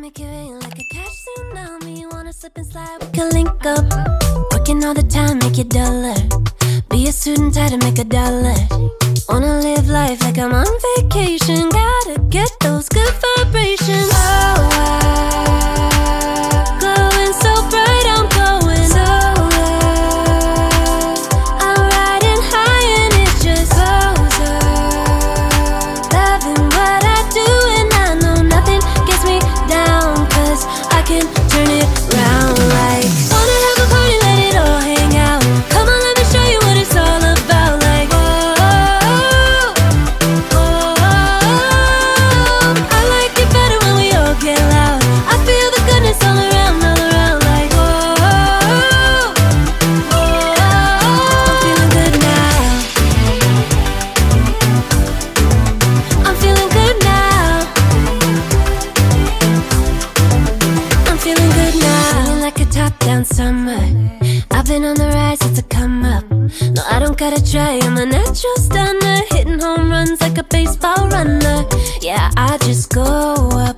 make it rain like a cash tsunami. Wanna slip and slide, we can link up. Working all the time, make it duller. Be a student, try to make $1. Wanna live life like I'm on vacation. Gotta get those good vibrations. Oh, glowing so bright, I'm glowing so low. I'm riding high and it's just goes up. Loving what I do and I know nothing gets me down, 'cause I can turn it round like. Wanna have a party, let it all hang out. Come on, let me show you what it's all about. Like, I like it better when we all get loud. I feel the goodness all around, like, I'm feeling good now. I'm feeling good now. I'm feeling good now. Feeling like a top-down summer. I've been on the rise, it's a come up. No, I don't gotta try, I'm a natural stunner. Hitting home runs like a baseball runner. Yeah, I just go up.